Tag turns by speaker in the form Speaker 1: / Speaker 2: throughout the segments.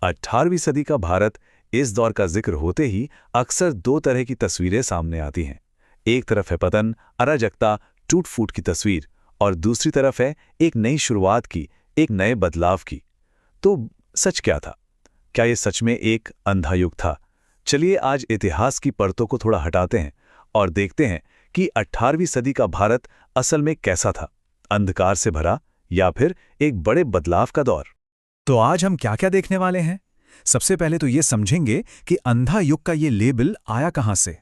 Speaker 1: 18वीं सदी का भारत, इस दौर का जिक्र होते ही अक्सर दो तरह की तस्वीरें सामने आती हैं। एक तरफ है पतन, अराजकता, टूट फूट की तस्वीर, और दूसरी तरफ है एक नई शुरुआत की, एक नए बदलाव की। तो सच क्या था? क्या ये सच में एक अंधा युग था? चलिए आज इतिहास की परतों को थोड़ा हटाते हैं और देखते हैं कि 18वीं सदी का भारत असल में कैसा था, अंधकार से भरा या फिर एक बड़े बदलाव का दौर।
Speaker 2: तो आज हम क्या क्या देखने वाले हैं? सबसे पहले तो ये समझेंगे कि अंधा युग का ये लेबल आया कहां से।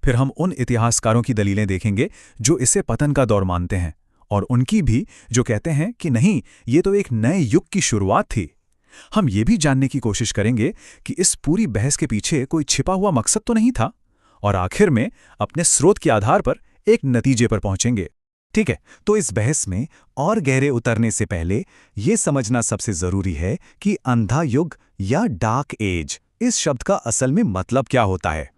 Speaker 2: फिर हम उन इतिहासकारों की दलीलें देखेंगे जो इसे पतन का दौर मानते हैं, और उनकी भी जो कहते हैं कि नहीं, ये तो एक नए युग की शुरुआत थी। हम ये भी जानने की कोशिश करेंगे कि इस पूरी बहस के पीछे कोई छिपा हुआ मकसद तो नहीं था, और आखिर में अपने स्रोत के आधार पर एक नतीजे पर पहुंचेंगे। ठीक है, तो इस बहस में और गहरे उतरने से पहले ये समझना सबसे जरूरी है कि अंधा युग या डार्क एज इस शब्द का असल में मतलब क्या होता है।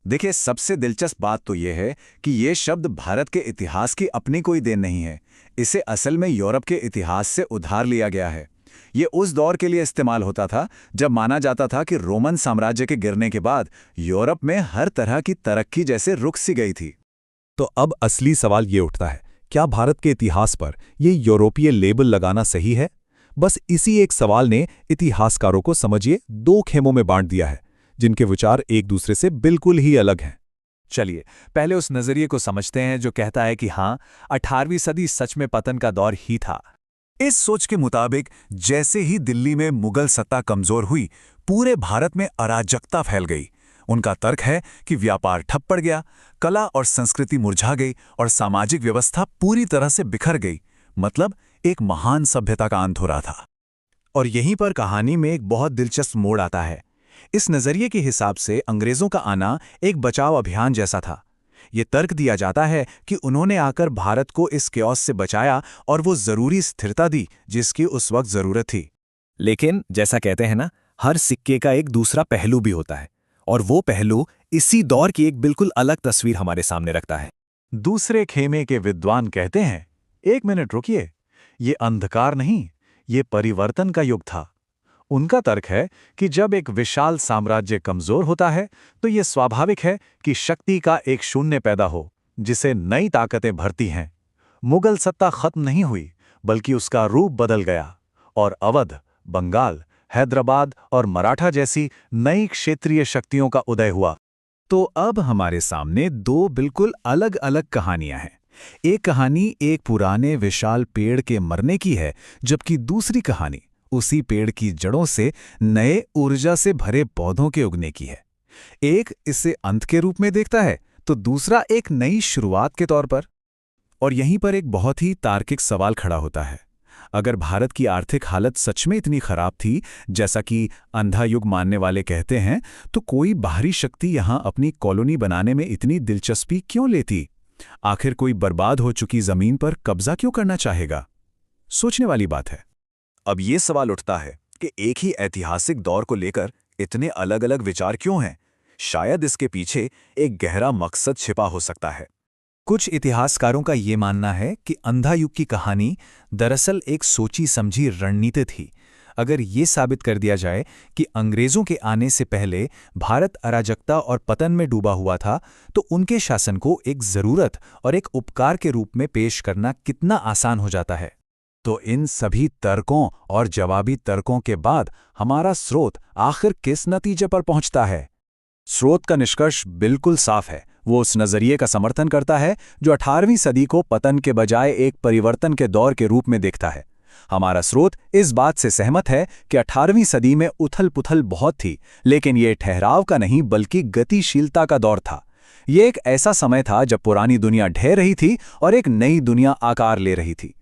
Speaker 2: देखिए, सबसे दिलचस्प बात तो यह है कि ये शब्द भारत के इतिहास की अपनी कोई देन नहीं है। इसे असल में यूरोप के इतिहास से उधार लिया गया है। ये उस दौर के लिए इस्तेमाल होता था जब माना जाता था कि रोमन साम्राज्य के गिरने के बाद यूरोप में हर तरह की तरक्की जैसे रुक सी गई थी।
Speaker 3: तो अब असली सवाल ये उठता है, क्या भारत के इतिहास पर ये यूरोपीय लेबल लगाना सही है? बस इसी एक सवाल ने इतिहासकारों को समझिए दो खेमों में बांट दिया है, जिनके विचार एक दूसरे से बिल्कुल ही अलग हैं।
Speaker 2: चलिए पहले उस नजरिए को समझते हैं जो कहता है कि हाँ, 18वीं सदी सच में पतन का दौर ही था। इस सोच के मुताबिक जैसे ही दिल्ली में मुगल सत्ता कमजोर हुई, पूरे भारत में अराजकता फैल गई। उनका तर्क है कि व्यापार ठप पड़ गया, कला और संस्कृति मुरझा गई और सामाजिक व्यवस्था पूरी तरह से बिखर गई। मतलब एक महान सभ्यता का अंत हो रहा था। और यहीं पर कहानी में एक बहुत दिलचस्प मोड़ आता है। इस नजरिए के हिसाब से अंग्रेजों का आना एक बचाव अभियान जैसा था। ये तर्क दिया जाता है कि उन्होंने आकर भारत को इस क्योस से बचाया और वो जरूरी स्थिरता दी जिसकी उस वक्त जरूरत थी। लेकिन जैसा कहते हैं ना, हर सिक्के का एक दूसरा पहलू भी होता है, और वो पहलू इसी दौर की एक बिल्कुल अलग तस्वीर हमारे सामने रखता है।
Speaker 1: दूसरे खेमे के विद्वान कहते हैं, एक मिनट रुकिए, ये अंधकार नहीं, ये परिवर्तन का युग था। उनका तर्क है कि जब एक विशाल साम्राज्य कमजोर होता है तो ये स्वाभाविक है कि शक्ति का एक शून्य पैदा हो जिसे नई ताकतें भरती हैं। मुगल सत्ता खत्म नहीं हुई, बल्कि उसका रूप बदल गया और अवध, बंगाल, हैदराबाद और मराठा जैसी नई क्षेत्रीय शक्तियों का उदय हुआ।
Speaker 2: तो अब हमारे सामने दो बिल्कुल अलग अलग कहानियां हैं। एक कहानी एक पुराने विशाल पेड़ के मरने की है, जबकि दूसरी कहानी उसी पेड़ की जड़ों से नए ऊर्जा से भरे पौधों के उगने की है। एक इसे अंत के रूप में देखता है, तो दूसरा एक नई शुरुआत के तौर पर। और यहीं पर एक बहुत ही तार्किक सवाल खड़ा होता है। अगर भारत की आर्थिक हालत सच में इतनी खराब थी जैसा कि अंधा युग मानने वाले कहते हैं, तो कोई बाहरी शक्ति यहां अपनी कॉलोनी बनाने में इतनी दिलचस्पी क्यों लेती? आखिर कोई बर्बाद हो चुकी जमीन पर कब्जा क्यों करना चाहेगा? सोचने वाली बात है।
Speaker 3: अब ये सवाल उठता है कि एक ही ऐतिहासिक दौर को लेकर इतने अलग अलग विचार क्यों हैं? शायद इसके पीछे एक गहरा मकसद छिपा हो सकता है।
Speaker 2: कुछ इतिहासकारों का ये मानना है कि अंधा युग की कहानी दरअसल एक सोची समझी रणनीति थी। अगर ये साबित कर दिया जाए कि अंग्रेजों के आने से पहले भारत अराजकता और पतन में डूबा हुआ था, तो उनके शासन को एक जरूरत और एक उपकार के रूप में पेश करना कितना आसान हो जाता है।
Speaker 3: तो इन सभी तर्कों और जवाबी तर्कों के बाद हमारा स्रोत आखिर किस नतीजे पर पहुंचता है? स्रोत का निष्कर्ष बिल्कुल साफ है। वो उस नजरिए का समर्थन करता है जो 18वीं सदी को पतन के बजाय एक परिवर्तन के दौर के रूप में देखता है। हमारा स्रोत इस बात से सहमत है कि 18वीं सदी में उथल-पुथल बहुत थी, लेकिन ये ठहराव का नहीं बल्कि गतिशीलता का दौर था। ये एक ऐसा समय था जब पुरानी दुनिया ढह रही थी और एक नई दुनिया आकार ले रही थी।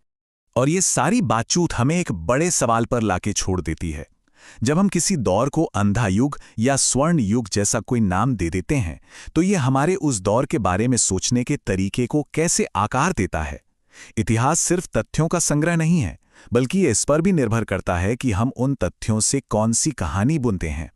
Speaker 2: और ये सारी बातचीत हमें एक बड़े सवाल पर लाके छोड़ देती है। जब हम किसी दौर को अंधा युग या स्वर्ण युग जैसा कोई नाम दे देते हैं, तो ये हमारे उस दौर के बारे में सोचने के तरीके को कैसे आकार देता है? इतिहास सिर्फ तथ्यों का संग्रह नहीं है, बल्कि ये इस पर भी निर्भर करता है कि हम उन तथ्यों से कौन सी कहानी बुनते हैं।